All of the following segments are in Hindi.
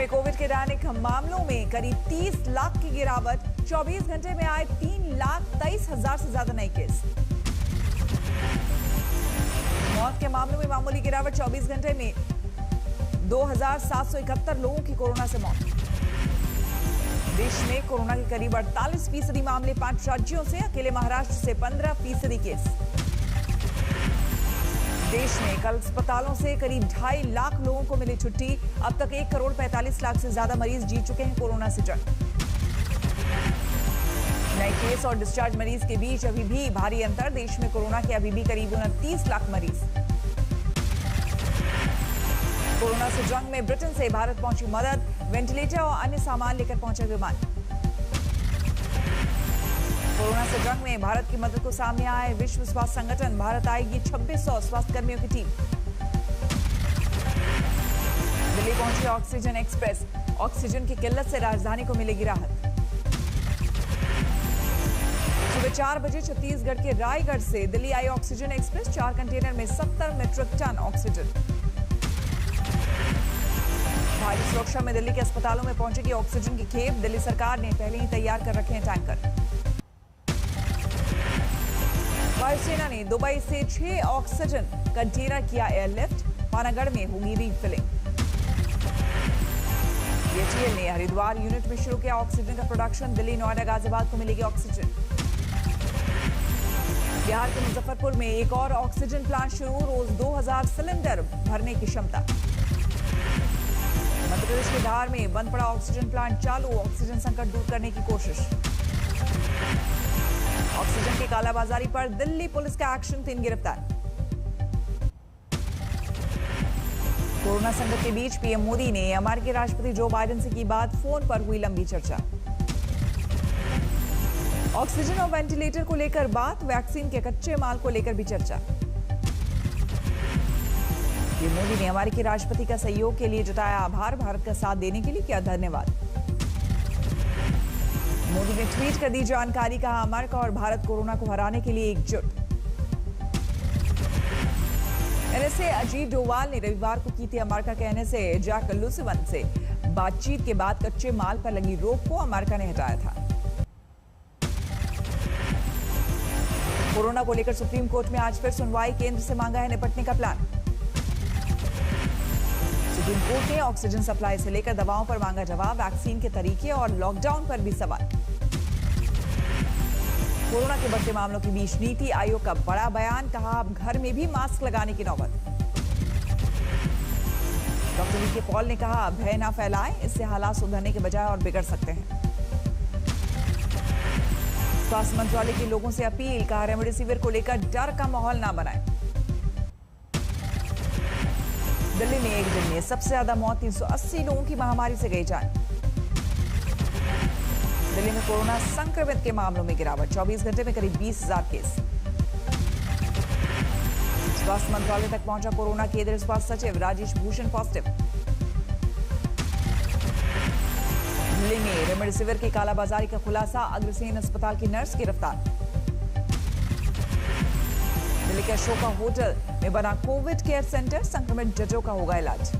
में कोविड के दैनिक मामलों में करीब 30 लाख की गिरावट। 24 घंटे में आए 3,23,000 से ज्यादा नए केस। मौत के मामलों में मामूली गिरावट। 24 घंटे में 2,771 लोगों की कोरोना से मौत। देश में कोरोना के करीब 48% मामले 5 राज्यों से, अकेले महाराष्ट्र से 15% केस। देश में कल अस्पतालों से करीब 2.5 लाख लोगों को मिली छुट्टी। अब तक 1 करोड़ 45 लाख से ज्यादा मरीज जीत चुके हैं कोरोना से जंग। नए केस और डिस्चार्ज मरीज के बीच अभी भी भारी अंतर। देश में कोरोना के अभी भी करीब 29 लाख मरीज। कोरोना से जंग में ब्रिटेन से भारत पहुंची मदद। वेंटिलेटर और अन्य सामान लेकर पहुंचा विमान। कोरोना से जंग में भारत की मदद को सामने आए विश्व स्वास्थ्य संगठन। भारत आएगी 2600 स्वास्थ्य कर्मियों की टीम। दिल्ली पहुंची ऑक्सीजन एक्सप्रेस। ऑक्सीजन की किल्लत से राजधानी को मिलेगी राहत। सुबह 4 बजे छत्तीसगढ़ के रायगढ़ से दिल्ली आई ऑक्सीजन एक्सप्रेस। 4 कंटेनर में 70 मीट्रिक टन ऑक्सीजन। भारी सुरक्षा में दिल्ली के अस्पतालों में पहुंचेगी ऑक्सीजन की खेप। दिल्ली सरकार ने पहले ही तैयार कर रखे हैं टैंकर। वायुसेना ने दुबई से 6 ऑक्सीजन कंटेनर किया एयरलिफ्ट। पानागढ़ में होगी रीफिलिंग। बीएचईएल ने हरिद्वार यूनिट में शुरू किया ऑक्सीजन का प्रोडक्शन। दिल्ली, नोएडा, गाजियाबाद को मिलेगी ऑक्सीजन। बिहार के मुजफ्फरपुर में एक और ऑक्सीजन प्लांट शुरू। रोज 2000 सिलेंडर भरने की क्षमता। मध्य प्रदेश के धार में बंद पड़ा ऑक्सीजन प्लांट चालू। ऑक्सीजन संकट दूर करने की कोशिश। ऑक्सीजन की कालाबाजारी पर दिल्ली पुलिस का एक्शन। 3 गिरफ्तार। कोरोना संकट के बीच पीएम मोदी ने अमेरिकी राष्ट्रपति जो बाइडेन से की बात। फोन पर हुई लंबी चर्चा। ऑक्सीजन और वेंटिलेटर को लेकर बात। वैक्सीन के कच्चे माल को लेकर भी चर्चा। पीएम मोदी ने अमेरिकी राष्ट्रपति का सहयोग के लिए जताया आभार। भारत का साथ देने के लिए किया धन्यवाद। मोदी ने ट्वीट कर दी जानकारी। कहा, अमेरिका और भारत कोरोना को हराने के लिए एकजुट। एनएसए अजीत डोवाल ने रविवार को की थी अमेरिका के एनएसए जैक लुसिवन से बातचीत के बाद कच्चे माल पर लगी रोक को अमेरिका ने हटाया था। कोरोना को लेकर सुप्रीम कोर्ट में आज फिर सुनवाई। केंद्र से मांगा है निपटने का प्लान। सुप्रीम कोर्ट ने ऑक्सीजन सप्लाई से लेकर दवाओं पर मांगा जवाब। वैक्सीन के तरीके और लॉकडाउन पर भी सवाल। कोरोना के बढ़ते मामलों के बीच नीति आयोग का बड़ा बयान। कहा, अब घर में भी मास्क लगाने की नौबत। डॉक्टर वी के पॉल ने कहा, भय ना फैलाएं, इससे हालात सुधरने के बजाय और बिगड़ सकते हैं। स्वास्थ्य मंत्रालय के लोगों से अपील। कहा, रेमडेसिविर को लेकर डर का माहौल ना बनाएं। दिल्ली में एक दिन में सबसे ज्यादा मौत। 380 लोगों की महामारी से गई जान। दिल्ली में कोरोना संक्रमित के मामलों में गिरावट। 24 घंटे में करीब 20,000 केस। स्वास्थ्य मंत्रालय तक पहुंचा कोरोना। केंद्रीय स्वास्थ्य सचिव राजेश भूषण पॉजिटिव। दिल्ली में रेमडेसिविर की कालाबाजारी का खुलासा। अग्रसेन अस्पताल की नर्स गिरफ्तार। दिल्ली के अशोका होटल में बना कोविड केयर सेंटर। संक्रमित जजों का होगा इलाज।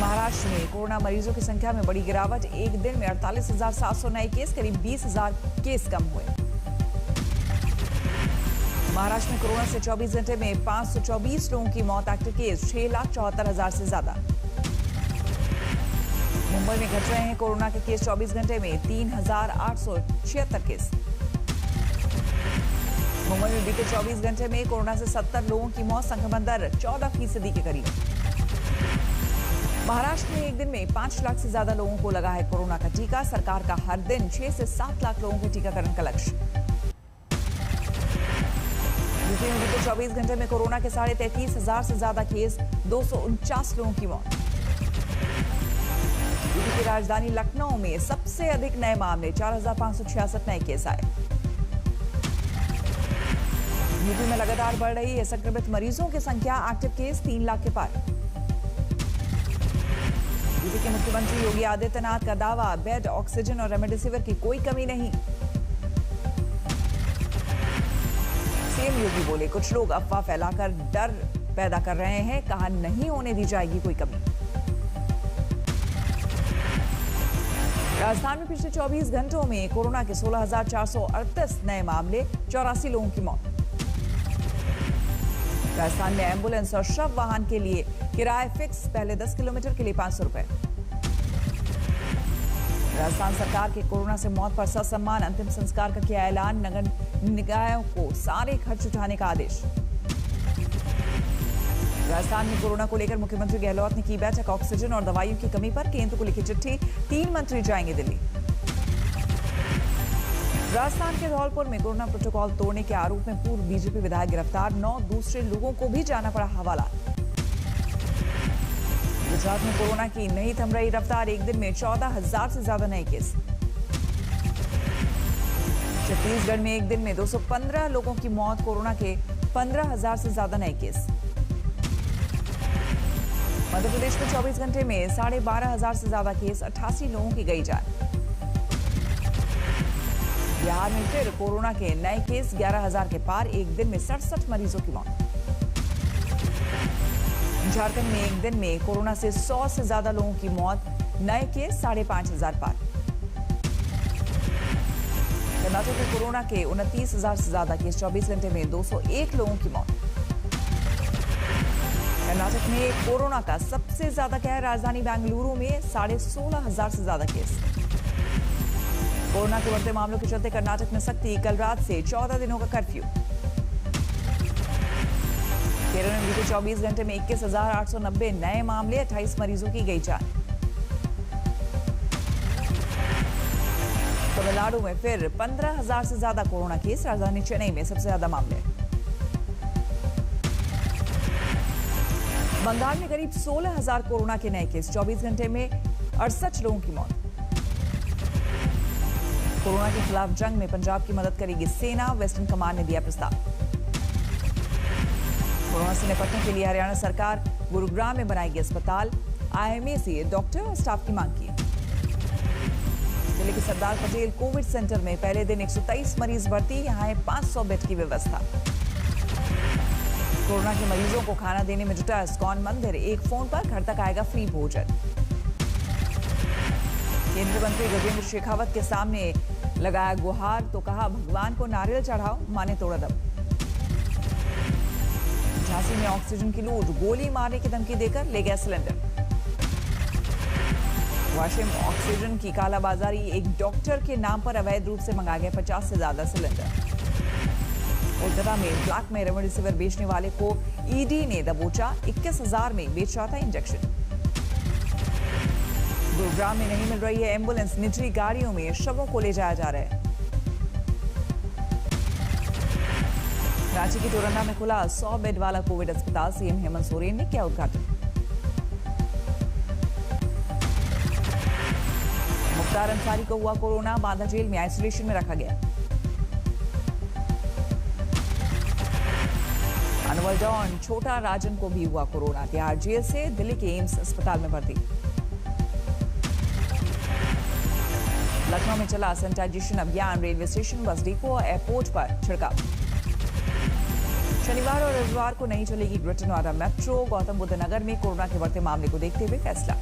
महाराष्ट्र में कोरोना मरीजों की संख्या में बड़ी गिरावट। एक दिन में 48,700 नए केस। करीब 20,000 केस कम हुए। महाराष्ट्र में कोरोना से 24 घंटे में 524 लोगों की मौत। एक्टिव केस 6,74,000 से ज्यादा। मुंबई में घट रहे हैं कोरोना के केस। 24 घंटे में 3,876 केस। मुंबई में बीते 24 घंटे में कोरोना से 70 लोगों की मौत। संक्रमण दर 14% के करीब। महाराष्ट्र में एक दिन में 5 लाख से ज्यादा लोगों को लगा है कोरोना का टीका। सरकार का हर दिन 6 से 7 लाख लोगों के टीकाकरण का लक्ष्य। यूपी में बीते 24 घंटे में कोरोना के 33,500 से ज्यादा केस। 249 लोगों की मौत। यूपी की राजधानी लखनऊ में सबसे अधिक नए मामले। 4,566 नए केस आए। यूपी में लगातार बढ़ रही है संक्रमित मरीजों की संख्या। एक्टिव केस 3 लाख के पार। यूपी के मुख्यमंत्री योगी आदित्यनाथ का दावा, बेड, ऑक्सीजन और रेमडेसिविर की कोई कमी नहीं। सीएम योगी बोले, कुछ लोग अफवाह फैलाकर डर पैदा कर रहे हैं। कहा नहीं होने दी जाएगी कोई कमी। राजस्थान में पिछले 24 घंटों में कोरोना के 16,438 नए मामले, 84 लोगों की मौत। राजस्थान में एम्बुलेंस और शव वाहन के लिए किराए फिक्स, पहले 10 किलोमीटर के लिए 500 रुपए। राजस्थान सरकार के कोरोना से मौत पर ससम्मान अंतिम संस्कार का किया ऐलान, नगर निकायों को सारे खर्च उठाने का आदेश। राजस्थान में कोरोना को लेकर मुख्यमंत्री गहलोत ने की बैठक, ऑक्सीजन और दवाइयों की कमी पर केंद्र को लिखी चिट्ठी, 3 मंत्री जाएंगे दिल्ली। राजस्थान के धौलपुर में कोरोना प्रोटोकॉल तोड़ने के आरोप में पूर्व बीजेपी विधायक गिरफ्तार, 9 दूसरे लोगों को भी जाना पड़ा हवाला। गुजरात में कोरोना की नहीं थम रही रफ्तार, एक दिन में 14,000 से ज्यादा नए केस। छत्तीसगढ़ में एक दिन में 215 लोगों की मौत, कोरोना के 15,000 से ज्यादा नए केस। मध्य प्रदेश में 24 घंटे में 12,500 से ज्यादा केस, 88 लोगों की गई जान। बिहार में फिर कोरोना के नए केस 11,000 के पार, एक दिन में 67 मरीजों की मौत। झारखंड में एक दिन में कोरोना से 100 से ज्यादा लोगों की मौत, नए केस 5,500 पार। कर्नाटक में कोरोना के 29,000 से ज्यादा केस, 24 घंटे में 201 लोगों की मौत। कर्नाटक में कोरोना का सबसे ज्यादा कहर, राजधानी बेंगलुरु में 16,500 से ज्यादा केस। कोरोना के बढ़ते मामलों के चलते कर्नाटक में सख्ती, कल रात से 14 दिनों का कर्फ्यू। केरल में बीते 24 घंटे में 21,890 नए मामले, 28 मरीजों की गई जान। तमिलनाडु में फिर 15,000 से ज्यादा कोरोना केस, राजधानी चेन्नई में सबसे ज्यादा मामले। बंगाल में करीब 16,000 कोरोना के नए केस, 24 घंटे में 68 लोगों की मौत। कोरोना के खिलाफ जंग में पंजाब की मदद करेगी सेना, वेस्टर्न कमांड ने दिया प्रस्ताव। कोरोना से निपटने के लिए हरियाणा सरकार गुरुग्राम में बनाएगी अस्पताल, आईएमए से डॉक्टर और स्टाफ की मांग की। जिले के सरदार पटेल कोविड सेंटर में पहले दिन 123 मरीज भर्ती, यहां है 500 बेड की व्यवस्था। कोरोना के मरीजों को खाना देने में जुटा इस्कॉन मंदिर, एक फोन पर घर तक आएगा फ्री भोजन। केंद्रीय मंत्री गजेंद्र शेखावत के सामने लगाया गुहार, तो कहा भगवान को नारियल चढ़ाओ, माने तोड़ा दम। झांसी में ऑक्सीजन की लूट, गोली मारने की धमकी देकर ले गया सिलेंडर। वाशिम ऑक्सीजन की कालाबाजारी, एक डॉक्टर के नाम पर अवैध रूप से मंगाया गया 50 से ज्यादा सिलेंडर। कोलकाता में ब्लैक में रेमडेसिविर बेचने वाले को ईडी ने दबोचा, 21,000 में बेच रहा था इंजेक्शन। गुरुग्राम में नहीं मिल रही है एम्बुलेंस, निजी गाड़ियों में शवों को ले जाया जा रहा है। रांची के टोरंडा में खुला 100 बेड वाला कोविड अस्पताल, सीएम हेमंत सोरेन ने किया उद्घाटन। मुख्तार अंसारी को हुआ कोरोना, बांदा जेल में आइसोलेशन में रखा गया। अनवर डॉन छोटा राजन को भी हुआ कोरोना, तिहाड़ जेल से दिल्ली के एम्स अस्पताल में भर्ती। लखनऊ में चला सैनिटाइजेशन अभियान, रेलवे स्टेशन, बस डिपो और एयरपोर्ट पर छिड़काव। शनिवार और रविवार को नहीं चलेगी ग्रेटर नोएडा मेट्रो, गौतम बुद्ध नगर में कोरोना के बढ़ते मामले को देखते हुए फैसला।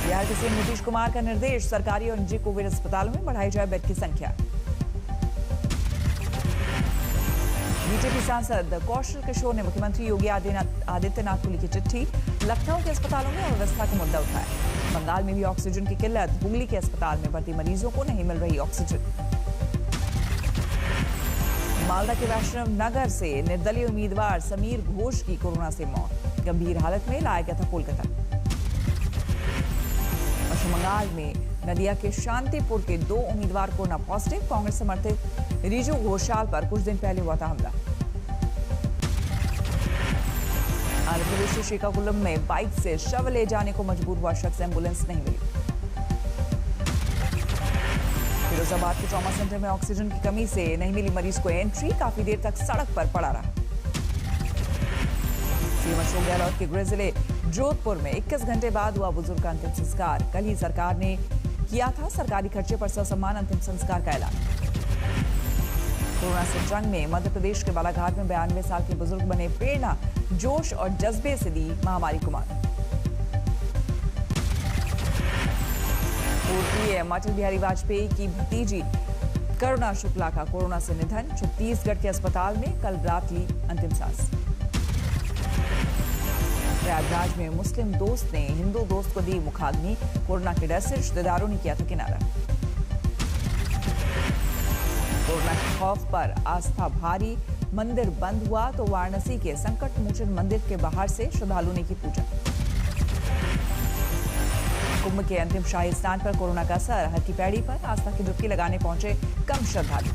बिहार के सीएम नीतीश कुमार का निर्देश, सरकारी और निजी कोविड अस्पतालों में बढ़ाई जाए बेड की संख्या। बीजेपी सांसद कौशल किशोर ने मुख्यमंत्री योगी आदित्यनाथ को लिखी चिट्ठी, लखनऊ के अस्पतालों में अव्यवस्था का मुद्दा उठाया। बंगाल में भी ऑक्सीजन की किल्लत, हुगली के अस्पताल में भर्ती मरीजों को नहीं मिल रही ऑक्सीजन। मालदा के वैष्णव नगर से निर्दलीय उम्मीदवार समीर घोष की कोरोना से मौत, गंभीर हालत में लाया गया था कोलकाता। पश्चिम बंगाल में नदिया के शांतिपुर के 2 उम्मीदवार कोरोना पॉजिटिव, कांग्रेस समर्थित रिजू घोषाल पर कुछ दिन पहले हुआ था हमला। आंध्र प्रदेश के श्रीकाकुलम में बाइक से शव ले जाने को मजबूर हुआ शख्स, एम्बुलेंस नहीं मिली। फिरोजाबाद के ट्रॉमा सेंटर में ऑक्सीजन की कमी से नहीं मिली मरीज को एंट्री, काफी देर तक सड़क पर पड़ा रहा। सीएम अशोक गहलोत के गृह जिले जोधपुर में 21 घंटे बाद हुआ बुजुर्ग का अंतिम संस्कार, कल ही सरकार ने किया था सरकारी खर्चे पर ससम्मान अंतिम संस्कार का ऐलान। कोरोना से जंग में मध्य प्रदेश के बालाघाट में 92 साल के बुजुर्ग बने प्रेरणा, जोश और जज्बे से दी महामारी को मात। पूर्व पीएम अटल बिहारी वाजपेयी की भतीजी करुणा शुक्ला का कोरोना से निधन। छत्तीसगढ़ के अस्पताल में कल रात ली अंतिम सांस। प्रयागराज में मुस्लिम दोस्त ने हिंदू दोस्त को दी मुखाग्नि। कोरोना के डर से रिश्तेदारों ने किया था किनारा। कोरोना के खौफ पर आस्था भारी, मंदिर बंद हुआ तो वाराणसी के संकट मोचन मंदिर के बाहर से श्रद्धालुओं ने की पूजा। कुंभ के अंतिम शाही स्नान पर कोरोना का असर। हर की पैड़ी पर आस्था की डुबकी लगाने पहुंचे कम श्रद्धालु।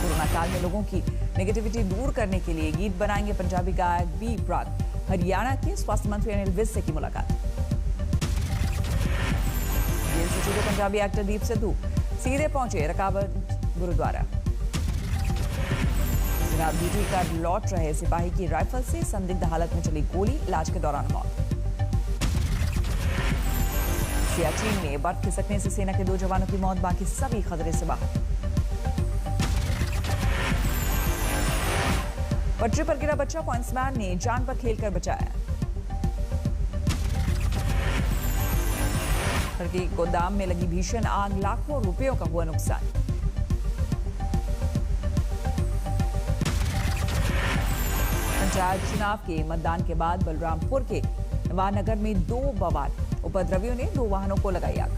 कोरोना काल में लोगों की नेगेटिविटी दूर करने के लिए गीत बनाएंगे पंजाबी गायक बी प्राक। हरियाणा के स्वास्थ्य मंत्री अनिल विज से की मुलाकात। जेल से छूटे पंजाबी एक्टर दीप सिद्धू सीधे पहुंचे रकाबगंज गुरुद्वारा। जनाब ड्यूटी कर लौट रहे सिपाही की राइफल से संदिग्ध हालत में चली गोली, इलाज के दौरान मौत। सियाचिन में बर्फ खिसकने से सेना के 2 जवानों की मौत, बाकी सभी खतरे से बाहर। पटरी पर गिरा बच्चा, पॉइंट्समैन ने जान पर खेलकर बचाया। प्रतीक गोदाम में लगी भीषण आग, लाखों रुपयों का हुआ नुकसान। पंचायत चुनाव के मतदान के बाद बलरामपुर के नवानगर में 2 बवाल, उपद्रवियों ने 2 वाहनों को लगाई आग।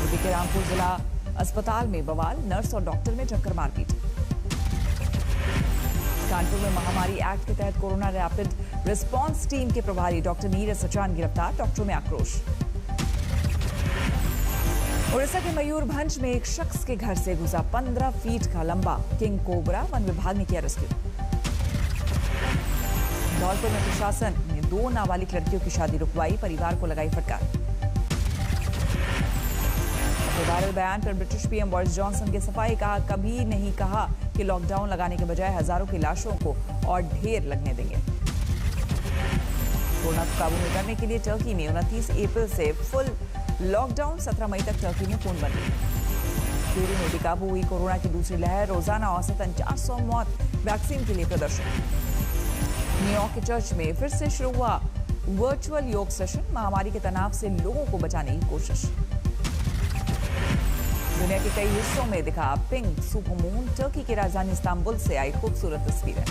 यूपी के रामपुर जिला अस्पताल में बवाल, नर्स और डॉक्टर में जमकर मारपीट। कानपुर में महामारी एक्ट के तहत कोरोना रैपिड रिस्पांस टीम के प्रभारी डॉक्टर नीरज सचान गिरफ्तार, डॉक्टरों में आक्रोश। उड़ीसा के मयूरभंज में एक शख्स के घर से घुसा 15 फीट का लंबा किंग कोबरा, वन विभाग ने किया रेस्क्यू। धौलपुर में प्रशासन ने 2 नाबालिग लड़कियों की शादी रुकवाई, परिवार को लगाई फटकार। वायरल बयान पर ब्रिटिश पीएम बोरिस जॉनसन की सफाई, कहा कभी नहीं कहा कि लॉकडाउन लगाने के बजाय हजारों की लाशों को और ढेर लगने देंगे। कोरोना को काबू में करने के लिए टर्की में 29 अप्रैल से फुल लॉकडाउन, 17 मई तक टर्की में पूर्णबंदी। पेरू में बेकाबू हुई कोरोना की दूसरी लहर, रोजाना औसतन 400 मौत, वैक्सीन के लिए प्रदर्शन। न्यूयॉर्क के चर्च में फिर से शुरू हुआ वर्चुअल योग सेशन, महामारी के तनाव से लोगों को बचाने की कोशिश। दुनिया के कई हिस्सों में दिखा पिंक सुपरमून, टर्की की राजधानी इस्तांबुल से आई खूबसूरत तस्वीरें।